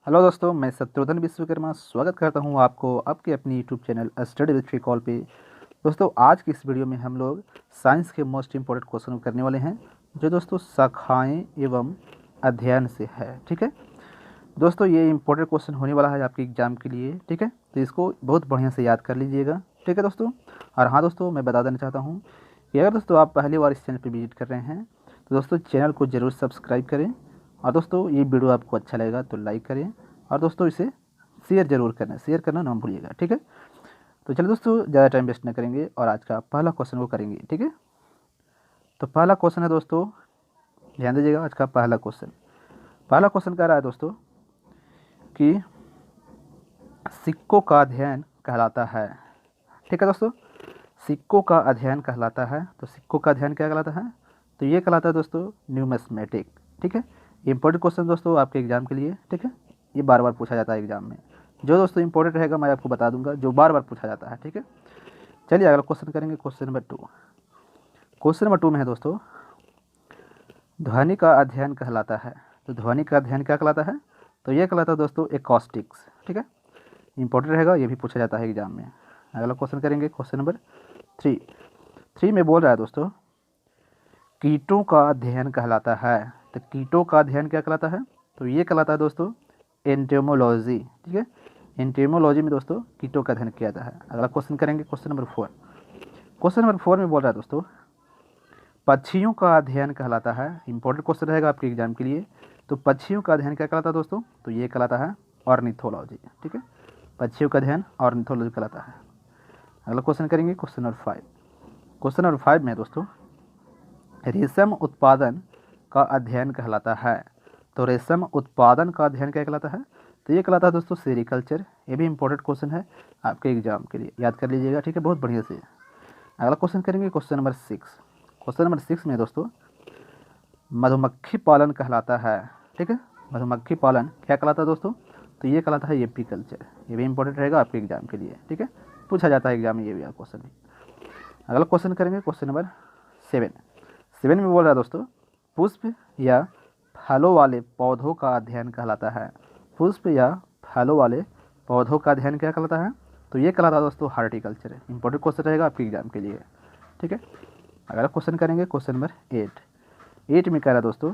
Hello दोस्तों, मैं शत्रुघ्न विश्वकर्मा स्वागत करता हूं आपको आपके अपनी YouTube channel study with call पे। दोस्तों, आज की इस वीडियो में हम लोग साइंस के मोस्ट इंपॉर्टेंट क्वेश्चन करने वाले हैं, जो दोस्तों शाखाएं एवं अध्ययन से है। ठीक है दोस्तों, ये इंपॉर्टेंट क्वेश्चन होने वाला है आपके एग्जाम के लिए। ठीक है, तो इसको बहुत बढ़िया से याद कर लीजिएगा। ठीक है दोस्तों, और हाँ दोस्तों, मैं बता देना चाहता हूँ कि अगर दोस्तों आप पहली बार इस चैनल पर विजिट कर रहे हैं तो दोस्तों चैनल को ज़रूर सब्सक्राइब करें। और दोस्तों, ये वीडियो आपको अच्छा लगेगा तो लाइक करें, और दोस्तों इसे शेयर जरूर करना, शेयर करना ना भूलिएगा। ठीक है, तो चलिए दोस्तों, ज़्यादा टाइम वेस्ट न करेंगे और आज का पहला क्वेश्चन को करेंगे। ठीक है, तो पहला क्वेश्चन है दोस्तों, ध्यान दीजिएगा। आज का पहला क्वेश्चन कह रहा है दोस्तों कि सिक्कों का अध्ययन कहलाता है। ठीक है दोस्तों, सिक्कों का अध्ययन कहलाता है। तो सिक्कों का अध्ययन क्या कहलाता है? तो ये कहलाता है दोस्तों न्यूमिस्मेटिक। ठीक है, इंपॉर्टेंट क्वेश्चन दोस्तों आपके एग्जाम के लिए। ठीक है, ये बार बार पूछा जाता है एग्जाम में। जो दोस्तों इंपॉर्टेंट रहेगा मैं आपको बता दूंगा, जो बार बार पूछा जाता है। ठीक है, चलिए अगला क्वेश्चन करेंगे। क्वेश्चन नंबर 2 में है दोस्तों, ध्वनि का अध्ययन कहलाता है। तो ध्वनि का अध्ययन क्या कहलाता है? तो ये कहलाता है दोस्तों एकॉस्टिक्स। ठीक है, इंपॉर्टेंट रहेगा, ये भी पूछा जाता है एग्जाम में। अगला क्वेश्चन करेंगे, क्वेश्चन नंबर 3 में बोल रहा है दोस्तों, कीटों का अध्ययन कहलाता है। तो कीटों का अध्ययन क्या कहलाता है? तो ये कहलाता है दोस्तों एंटेमोलॉजी। ठीक है, एंटेमोलॉजी में दोस्तों कीटों का अध्ययन किया जाता है। अगला क्वेश्चन करेंगे, क्वेश्चन नंबर 4 में बोल रहा है दोस्तों, पक्षियों का अध्ययन कहलाता है। इंपॉर्टेंट क्वेश्चन रहेगा आपके एग्जाम के लिए। तो पक्षियों का अध्ययन क्या कहलाता है दोस्तों? तो ये कहलाता है ऑर्निथोलॉजी। ठीक है, पक्षियों का अध्ययन ऑर्निथोलॉजी कहलाता है। अगला क्वेश्चन करेंगे, क्वेश्चन नंबर 5 में दोस्तों, रेशम उत्पादन का अध्ययन कहलाता है। तो रेशम उत्पादन का अध्ययन क्या कहलाता है? तो ये कहलाता है दोस्तों सेरिकल्चर। ये भी इंपॉर्टेंट क्वेश्चन है आपके एग्जाम के लिए, याद कर लीजिएगा। ठीक है, बहुत बढ़िया से। अगला क्वेश्चन करेंगे, क्वेश्चन नंबर 6 में दोस्तों, मधुमक्खी पालन कहलाता है। ठीक है, मधुमक्खी पालन क्या कहलाता है दोस्तों? तो ये कहलाता है एपीकल्चर। ये भी इंपॉर्टेंट रहेगा आपके एग्जाम के लिए। ठीक है, पूछा जाता है एग्जाम में ये भी क्वेश्चन भी। अगला क्वेश्चन करेंगे, क्वेश्चन नंबर 7 में बोल रहा है दोस्तों, पुष्प या फलों वाले पौधों का अध्ययन कहलाता है। पुष्प या फलों वाले पौधों का अध्ययन क्या कहलाता है? तो ये कहलाता है दोस्तों हार्टिकल्चर। इंपॉर्टेंट क्वेश्चन रहेगा आपके एग्जाम के लिए। ठीक है, अगला क्वेश्चन करेंगे, क्वेश्चन नंबर 8 में कह रहा है दोस्तों,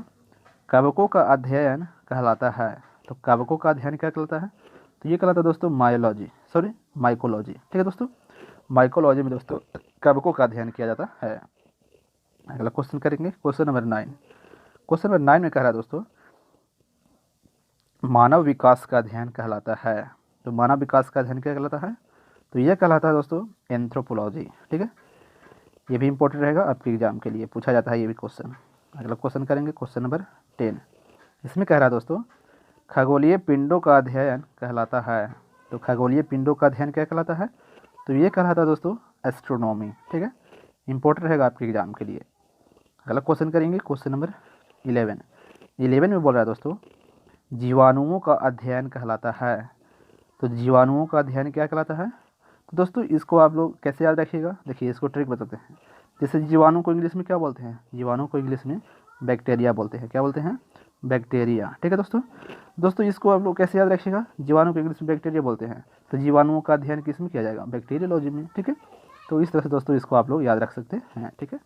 कवकों का अध्ययन कहलाता है। तो कवकों का अध्ययन क्या कहलाता है? तो ये कहलाता है दोस्तों माइकोलॉजी। ठीक है दोस्तों, माइकोलॉजी में दोस्तों कवकों का अध्ययन किया जाता है। अगला क्वेश्चन करेंगे, क्वेश्चन नंबर 9 में कह रहा है दोस्तों, मानव विकास का अध्ययन कहलाता है। तो मानव विकास का अध्ययन क्या कहलाता है? तो यह कहलाता है दोस्तों एंथ्रोपोलॉजी। ठीक है, ये भी इंपॉर्टेंट रहेगा आपके एग्जाम के लिए, पूछा जाता है ये भी क्वेश्चन। अगला क्वेश्चन करेंगे, क्वेश्चन नंबर 10। इसमें कह रहा है दोस्तों, खगोलीय पिंडों का अध्ययन कहलाता है। तो खगोलीय पिंडों का अध्ययन क्या कहलाता है? तो ये कहलाता है दोस्तों एस्ट्रोनॉमी। ठीक है, इंपॉर्टेंट रहेगा आपके एग्जाम के लिए। अगला क्वेश्चन करेंगे, क्वेश्चन नंबर 11 में बोल रहा है दोस्तों, जीवाणुओं का अध्ययन कहलाता है। तो जीवाणुओं का अध्ययन क्या कहलाता है? तो दोस्तों इसको आप लोग कैसे याद रखिएगा, देखिए इसको ट्रिक बताते हैं। जैसे जीवाणु को इंग्लिश में क्या बोलते हैं? जीवाणु को इंग्लिश में बैक्टीरिया बोलते हैं। क्या बोलते हैं? बैक्टीरिया। ठीक है दोस्तों इसको आप लोग कैसे याद रखिएगा? जीवाणु को इंग्लिश में बैक्टीरिया बोलते हैं, तो जीवाणुओं का अध्ययन किस में किया जाएगा? बैक्टीरियोलॉजी में। ठीक है, तो इस तरह से दोस्तों इसको आप लोग याद रख सकते हैं। ठीक है,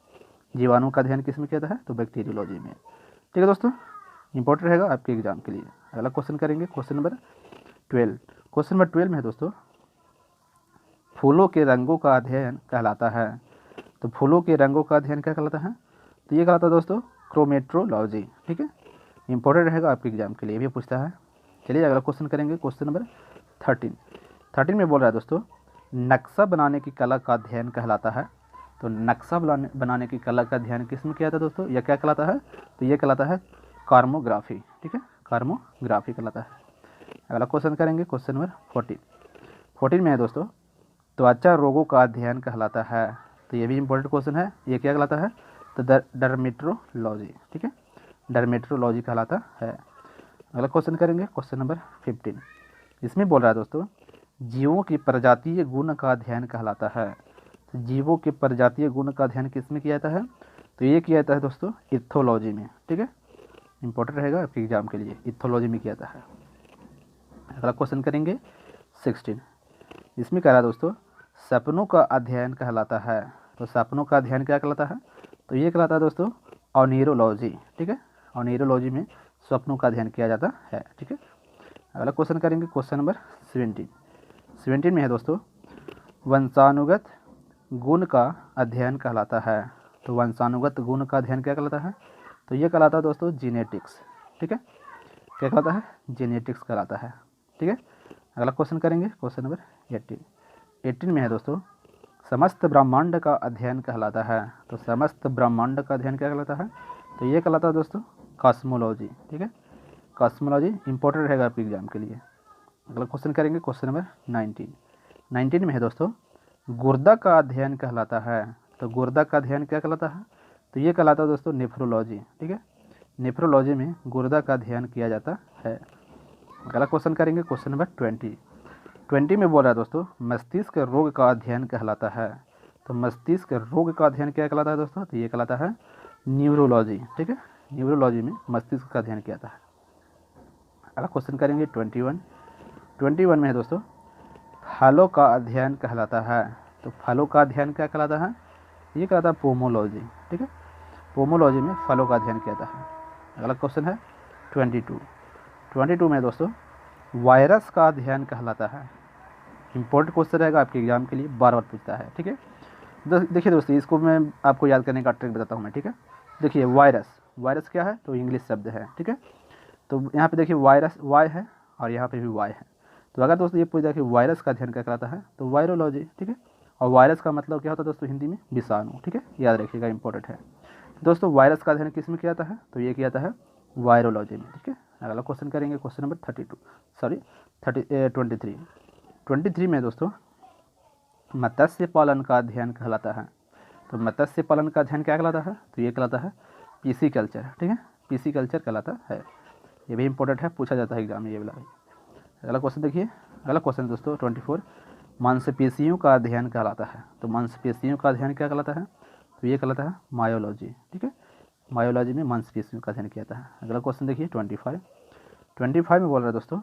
जीवाणु का अध्ययन किस में किया जाता है? तो बैक्टीरियोलॉजी में। ठीक है दोस्तों, इंपॉर्टेंट रहेगा आपके एग्जाम के लिए। अगला क्वेश्चन करेंगे, क्वेश्चन नंबर 12 में है दोस्तों, फूलों के रंगों का अध्ययन कहलाता है। तो फूलों के रंगों का अध्ययन क्या कहलाता है? तो ये कहलाता है दोस्तों क्रोमेट्रोलॉजी। ठीक है, इंपॉर्टेंट रहेगा आपके एग्जाम के लिए, भी पूछता है। चलिए अगला क्वेश्चन करेंगे, क्वेश्चन नंबर 13 में बोल रहा है दोस्तों, नक्शा बनाने की कला का अध्ययन कहलाता है। तो नक्शा बनाने की कला का अध्ययन किस में किया जाता है दोस्तों? यह क्या कहलाता है? तो ये कहलाता है कार्मोग्राफी। ठीक है, कार्मोग्राफी कहलाता है। अगला क्वेश्चन करेंगे, क्वेश्चन नंबर 14 में है दोस्तों, त्वचा रोगों का अध्ययन कहलाता है। तो ये भी इंपॉर्टेंट क्वेश्चन है। ये क्या कहलाता है? तो डर्मेट्रोलॉजी। ठीक है, डर्मेट्रोलॉजी कहलाता है। अगला क्वेश्चन करेंगे, क्वेश्चन नंबर 15। इसमें बोल रहा है दोस्तों, जीवों की प्रजातीय गुण का अध्ययन कहलाता है। तो जीवों के प्रजातीय गुण का अध्ययन किस में किया जाता है? तो ये किया जाता है दोस्तों इथोलॉजी में। ठीक है, इंपॉर्टेंट रहेगा आपके एग्जाम के लिए, इथोलॉजी में किया जाता है। अगला क्वेश्चन करेंगे 16। इसमें कह रहा है दोस्तों सपनों का अध्ययन कहलाता है। तो सपनों का अध्ययन क्या कहलाता है? तो ये कहलाता है दोस्तों ऑनिरोलॉजी। ठीक है, ऑनिरोलॉजी में स्वप्नों का अध्ययन किया जाता है। ठीक है, अगला क्वेश्चन करेंगे क्वेश्चन नंबर 17 में है दोस्तों वंशानुगत गुण का अध्ययन कहलाता है। तो वंशानुगत गुण का अध्ययन क्या कहलाता है? तो ये कहलाता है दोस्तों जेनेटिक्स। ठीक है, क्या कहलाता है? जेनेटिक्स कहलाता है। ठीक है, अगला क्वेश्चन करेंगे क्वेश्चन नंबर 18 में है दोस्तों समस्त ब्रह्मांड का अध्ययन कहलाता है। तो समस्त ब्रह्मांड का अध्ययन क्या कहलाता है? तो ये कहलाता है दोस्तों कॉस्मोलॉजी। ठीक है, कॉस्मोलॉजी इंपॉर्टेंट रहेगा आपके एग्जाम के लिए। अगला क्वेश्चन करेंगे क्वेश्चन नंबर 19 में है दोस्तों गुर्दा का अध्ययन कहलाता है। तो गुर्दा का अध्ययन क्या कहलाता है? तो ये कहलाता है दोस्तों नेफ्रोलॉजी। ठीक है, नेफ्रोलॉजी में गुर्दा का अध्ययन किया जाता है। अगला क्वेश्चन करेंगे क्वेश्चन नंबर 20 में बोल रहा है दोस्तों मस्तिष्क रोग का अध्ययन कहलाता है। तो मस्तिष्क रोग का अध्ययन क्या कहलाता है दोस्तों? तो ये कहलाता है न्यूरोलॉजी। ठीक है, न्यूरोलॉजी में मस्तिष्क का अध्ययन किया जाता है। अगला क्वेश्चन करेंगे 21 में है दोस्तों फलों का अध्ययन कहलाता है। तो फलों का अध्ययन क्या कहलाता है? ये कहलाता है पोमोलॉजी। ठीक है, पोमोलॉजी में फलों का अध्ययन किया जाता है। अगला क्वेश्चन है 22 में दोस्तों वायरस का अध्ययन कहलाता है। इंपॉर्टेंट क्वेश्चन रहेगा आपके एग्जाम के लिए, बार बार पूछता है। ठीक है, देखिए दोस्तों इसको मैं आपको याद करने का ट्रिक बताता हूँ मैं। ठीक है, देखिए वायरस क्या है? तो इंग्लिश शब्द है। ठीक है, तो यहाँ पे देखिए वायरस वाई है और यहाँ पे भी वाई है। तो अगर दोस्तों ये पूछता है कि वायरस का अध्ययन क्या कहलाता है? तो वायरोलॉजी। ठीक है, और वायरस का मतलब क्या होता है दोस्तों हिंदी में? विषाणु। ठीक है, याद रखिएगा, इंपॉर्टेंट है। दोस्तों वायरस का अध्ययन किस में किया जाता है? तो ये किया जाता है वायरोलॉजी में। ठीक है, अगला क्वेश्चन करेंगे क्वेश्चन नंबर 23 में दोस्तों मत्स्य पालन का अध्ययन कहलाता है। तो मत्स्य पालन का अध्ययन क्या कहलाता है? तो ये कहलाता है पीसीकल्चर। ठीक है, पीसीकल्चर कहलाता है। ये भी इंपॉर्टेंट है, पूछा जाता है एग्जाम में ये वाला भी। अगला क्वेश्चन देखिए, अगला क्वेश्चन दोस्तों 24 मांसपेशियों का अध्ययन कहलाता है। तो मांसपेशियों का अध्ययन क्या कहलाता है? तो ये कहलाता है मायोलॉजी। ठीक है, मायोलॉजी में मांसपेशियों का अध्ययन किया जाता है। अगला क्वेश्चन देखिए 25 में बोल रहा है दोस्तों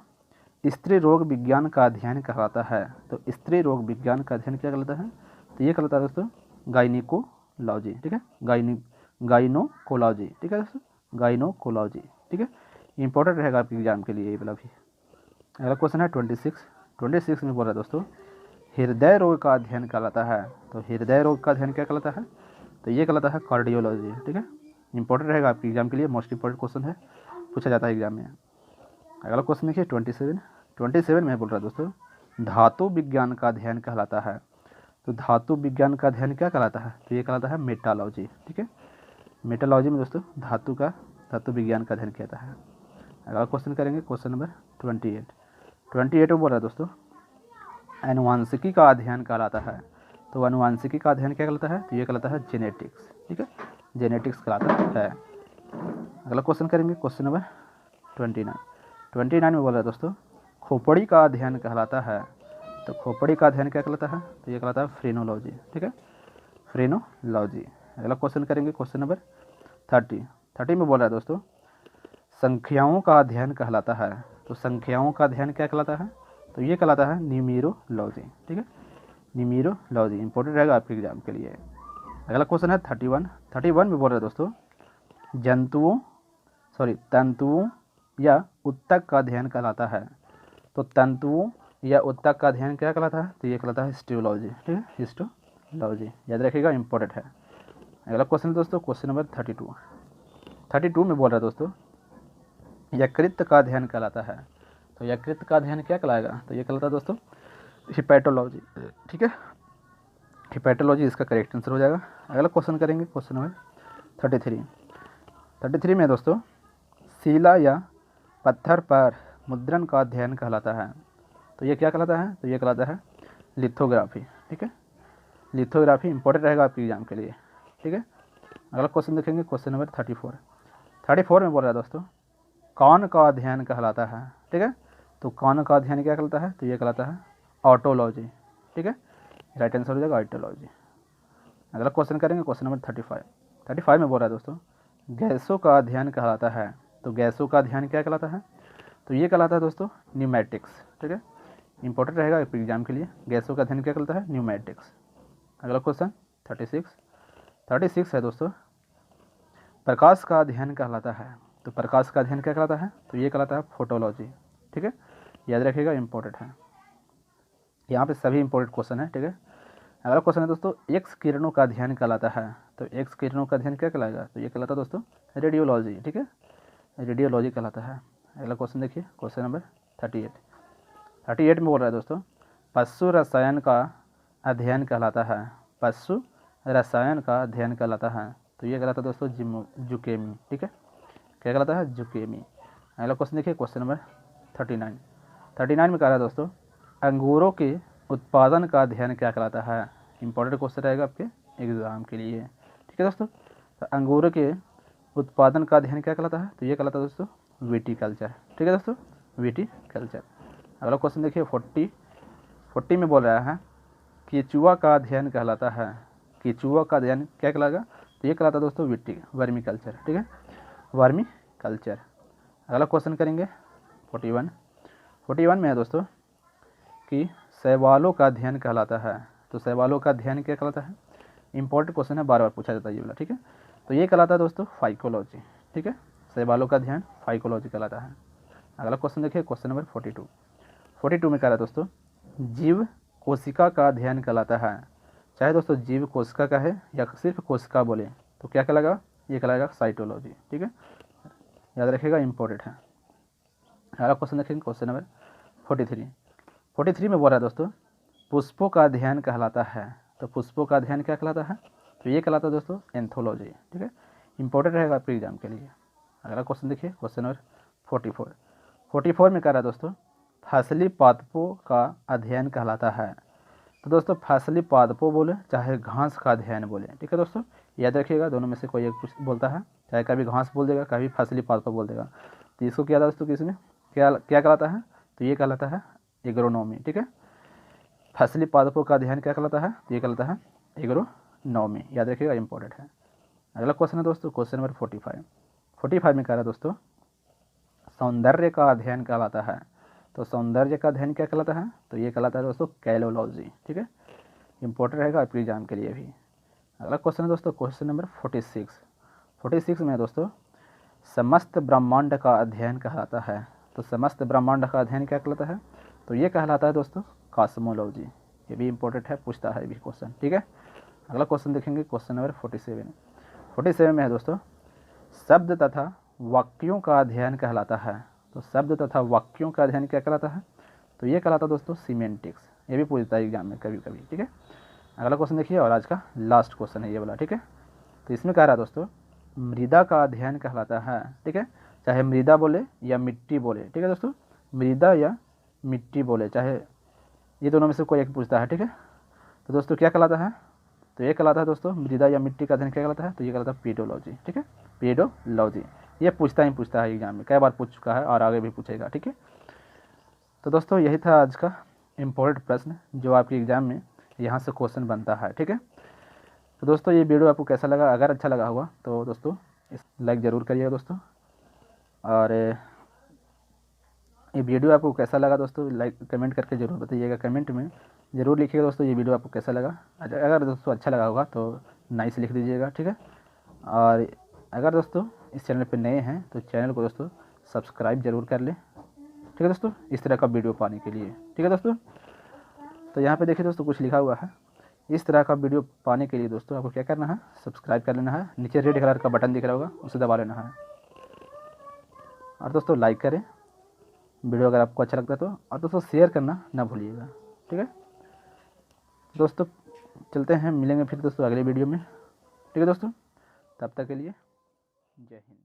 स्त्री रोग विज्ञान का अध्ययन कहलाता है। तो स्त्री रोग विज्ञान का अध्ययन क्या कहलाता है? तो ये कहलाता है दोस्तों गायनिकोलॉजी। ठीक है, गाइनोकोलॉजी। ठीक है दोस्तों, गाइनोकोलॉजी। ठीक है, इंपॉर्टेंट रहेगा आपके एग्जाम के लिए ये वाला भी। अगला क्वेश्चन है 26 में बोल रहा है दोस्तों हृदय रोग का अध्ययन कहलाता है। तो हृदय रोग का अध्ययन क्या कहलाता है? तो ये कहलाता है कार्डियोलॉजी। ठीक है, इंपॉर्टेंट रहेगा आपके एग्जाम के लिए, मोस्ट इंपॉर्टेंट क्वेश्चन है, पूछा जाता है एग्जाम में। अगला क्वेश्चन देखिए 27 में बोल रहा है दोस्तों धातु विज्ञान का अध्ययन कहलाता है। तो धातु विज्ञान का अध्ययन क्या कहलाता है? तो ये कहलाता है मेटालॉजी। ठीक है, मेटालॉजी में दोस्तों धातु विज्ञान का अध्ययन किया जाता है। अगला क्वेश्चन करेंगे क्वेश्चन नंबर 28 में बोल रहा है दोस्तों अनुवांशिकी का अध्ययन कहलाता है। तो अनुवांशिकी का अध्ययन क्या कहलाता है? तो ये कहलाता है जेनेटिक्स। ठीक है, जेनेटिक्स कहलाता है। अगला क्वेश्चन करेंगे क्वेश्चन नंबर 29 में बोल रहा है दोस्तों खोपड़ी का अध्ययन कहलाता है। तो खोपड़ी का अध्ययन क्या कहलाता है? तो ये कहलाता है फ्रेनोलॉजी। ठीक है, फ्रेनोलॉजी। अगला क्वेश्चन करेंगे क्वेश्चन नंबर 30 में बोल रहा है दोस्तों संख्याओं का अध्ययन कहलाता है। तो संख्याओं का अध्ययन क्या कहलाता है? तो ये कहलाता है न्यूमेरोलॉजी। ठीक है, न्यूमेरोलॉजी इंपॉर्टेंट रहेगा आपके एग्जाम के लिए। अगला क्वेश्चन है 31 में बोल रहे हैं दोस्तों तंतुओं या ऊतक का अध्ययन कहलाता है। तो तंतुओं या ऊतक का अध्ययन क्या कहलाता है? तो ये कहलाता है हिस्टोलॉजी। ठीक है, हिस्टोलॉजी याद रखिएगा, इंपॉर्टेंट है। अगला क्वेश्चन दोस्तों क्वेश्चन नंबर 32 में बोल रहा है दोस्तों यकृत का अध्ययन कहलाता है। तो यकृत का अध्ययन क्या कहलाएगा? तो ये कहलाता है दोस्तों हिपैटोलॉजी। ठीक है, हिपैटोलॉजी इसका करेक्ट आंसर हो जाएगा। अगला क्वेश्चन करेंगे क्वेश्चन नंबर 33 में दोस्तों शिला या पत्थर पर मुद्रण का अध्ययन कहलाता है। तो ये क्या कहलाता है? तो ये कहलाता है लिथोग्राफी। ठीक है, लिथोग्राफी इंपॉर्टेंट रहेगा आपके एग्जाम के लिए। ठीक है, अगला क्वेश्चन देखेंगे क्वेश्चन नंबर 34 में बोल रहा है दोस्तों कान का अध्ययन कहलाता है। ठीक है, तो कान का अध्ययन क्या कहलाता है? तो ये कहलाता है ऑटोलॉजी। ठीक है, राइट आंसर हो जाएगा ऑटोलॉजी। अगला क्वेश्चन करेंगे क्वेश्चन नंबर 35 में बोल रहा है दोस्तों गैसों का अध्ययन कहलाता है। तो गैसों का अध्ययन क्या कहलाता है? तो ये कहलाता है दोस्तों न्यूमेटिक्स। ठीक है, इंपॉर्टेंट रहेगा एग्जाम के लिए। गैसों का अध्ययन क्या कहलाता है? न्यूमेटिक्स। अगला क्वेश्चन 36 है दोस्तों, प्रकाश का अध्ययन कहलाता है। तो प्रकाश का अध्ययन क्या कहलाता है? तो ये कहलाता है फोटोलॉजी। ठीक है, याद रखिएगा, इंपॉर्टेंट है। यहाँ पे सभी इंपॉर्टेंट क्वेश्चन है। ठीक है, अगला क्वेश्चन है दोस्तों, एक्स किरणों का अध्ययन कहलाता है। तो एक्स किरणों का अध्ययन क्या कहलाएगा? तो ये कहलाता है दोस्तों रेडियोलॉजी। ठीक है, रेडियोलॉजी कहलाता है। अगला क्वेश्चन देखिए, क्वेश्चन नंबर 38 में बोल रहा है दोस्तों, पशु रसायन का अध्ययन कहलाता है। पशु रसायन का अध्ययन कहलाता है। तो ये कहलाता है दोस्तों जुकेमी। ठीक है, क्या कहलाता है? जुकेमी। अगला क्वेश्चन देखिए, क्वेश्चन नंबर 39 में कह रहा है दोस्तों, अंगूरों के उत्पादन का अध्ययन क्या कहलाता है? इंपॉर्टेंट क्वेश्चन रहेगा आपके एग्जाम के लिए। ठीक है दोस्तों, तो अंगूरों के उत्पादन का अध्ययन क्या कहलाता है? तो ये कहलाता है दोस्तों विटीकल्चर। ठीक है दोस्तों, विटीकल्चर। अगला क्वेश्चन देखिए 40 में बोल रहा है, केचुआ का अध्ययन कहलाता है। केचुआ का अध्ययन क्या कहलाएगा? तो ये कहलाता है दोस्तों वर्मी कल्चर। ठीक है, वर्मी कल्चर। अगला क्वेश्चन करेंगे 41 में है दोस्तों कि शैवालों का अध्ययन कहलाता है। तो शैवालों का अध्ययन क्या कहलाता है? इंपॉर्टेंट क्वेश्चन है, बार बार पूछा जाता है ये वाला। ठीक है, तो ये कहलाता है दोस्तों फाइकोलॉजी। ठीक है, शैवालों का अध्ययन फाइकोलॉजी कहलाता है। अगला क्वेश्चन देखिए, क्वेश्चन नंबर 42 में कह रहा है दोस्तों, जीव कोशिका का अध्ययन कहलाता है। चाहे दोस्तों जीव कोशिका का है या सिर्फ कोशिका बोले तो क्या कहलाएगा? ये कहलाएगा साइटोलॉजी। ठीक है, याद रखिएगा, इंपॉर्टेंट है। अगला क्वेश्चन देखेंगे, क्वेश्चन नंबर 43 में बोल रहा है दोस्तों, पुष्पों का अध्ययन कहलाता है। तो पुष्पों का अध्ययन क्या कहलाता है? तो ये कहलाता है दोस्तों एंथोलॉजी। ठीक है, इंपॉर्टेंट रहेगा आपके एग्जाम के लिए। अगला क्वेश्चन देखिए, क्वेश्चन नंबर 44 में कह रहा है दोस्तों, फसली पादपों का अध्ययन कहलाता है। तो दोस्तों फसली पादपों बोले चाहे घास का अध्ययन बोले, ठीक है दोस्तों, याद रखिएगा, दोनों में से कोई एक कुछ बोलता है, चाहे कभी घास बोल देगा कभी फसली पादपों बोल देगा। तो इसको क्या दोस्तों किसमें क्या कहलाता है? तो ये कहलाता है एग्रोनॉमी। ठीक है, फसली पादपों का अध्ययन क्या कहलाता है? तो ये कहलाता है एग्रोनॉमी। याद रखिएगा, इंपॉर्टेंट है। अगला क्वेश्चन है दोस्तों, क्वेश्चन नंबर 45 में कह रहा है दोस्तों, सौंदर्य का अध्ययन कहलाता है। तो सौंदर्य का अध्ययन क्या कहलाता है? तो ये कहलाता है दोस्तों कैलोलॉजी। ठीक है, इंपॉर्टेंट रहेगा आपके एग्जाम के लिए भी। अगला क्वेश्चन है दोस्तों, क्वेश्चन नंबर 46 में है दोस्तों, समस्त ब्रह्मांड का अध्ययन कहलाता है। तो समस्त ब्रह्मांड का अध्ययन क्या कहलाता है? तो ये कहलाता है दोस्तों कॉस्मोलॉजी। ये भी इंपॉर्टेंट है, पूछता है भी क्वेश्चन। ठीक है, अगला क्वेश्चन देखेंगे, क्वेश्चन नंबर 47 में है दोस्तों, शब्द तथा वाक्यों का अध्ययन कहलाता है। तो शब्द तथा वाक्यों का अध्ययन क्या कहलाता है? तो ये कहलाता है दोस्तों सीमेंटिक्स। ये भी पूछता है एग्जाम में कभी कभी। ठीक है, अगला क्वेश्चन देखिए, और आज का लास्ट क्वेश्चन है ये वाला। ठीक है, तो इसमें कह रहा है दोस्तों, मृदा का अध्ययन कहलाता है। ठीक है, चाहे मृदा बोले या मिट्टी बोले। ठीक है दोस्तों, मृदा या मिट्टी बोले, चाहे ये दोनों में से कोई एक पूछता है। ठीक है, तो दोस्तों क्या कहलाता है? तो ये कहलाता है दोस्तों मृदा या मिट्टी का अध्ययन क्या कहलाता है? तो ये कहलाता है पेडोलॉजी। ठीक है, पेडोलॉजी। ये पूछता है एग्जाम में, कई बार पूछ चुका है और आगे भी पूछेगा। ठीक है, तो दोस्तों यही था आज का इम्पोर्टेंट प्रश्न जो आपके एग्जाम में यहाँ से क्वेश्चन बनता है। ठीक है, तो दोस्तों ये वीडियो आपको कैसा लगा? अगर अच्छा लगा होगा तो दोस्तों इस लाइक ज़रूर करिएगा दोस्तों, और ये वीडियो आपको कैसा लगा दोस्तों लाइक कमेंट करके ज़रूर बताइएगा। कमेंट में ज़रूर लिखिएगा दोस्तों ये वीडियो आपको कैसा लगा। अगर दोस्तों अच्छा लगा होगा तो नाइस लिख दीजिएगा। ठीक है, और अगर दोस्तों इस चैनल पे नए हैं तो चैनल को दोस्तों सब्सक्राइब जरूर कर लें। ठीक है दोस्तों, इस तरह का वीडियो पाने के लिए। ठीक है दोस्तों, तो यहाँ पे देखिए दोस्तों कुछ लिखा हुआ है, इस तरह का वीडियो पाने के लिए दोस्तों आपको क्या करना है? सब्सक्राइब कर लेना है। नीचे रेड कलर का बटन दिख रहा होगा, उसे दबा लेना है, और दोस्तों लाइक करें वीडियो अगर आपको अच्छा लगता है तो, और दोस्तों शेयर करना ना भूलिएगा। ठीक है दोस्तों, चलते हैं, मिलेंगे फिर दोस्तों अगले वीडियो में। ठीक है दोस्तों, तब तक के लिए जय हिंद।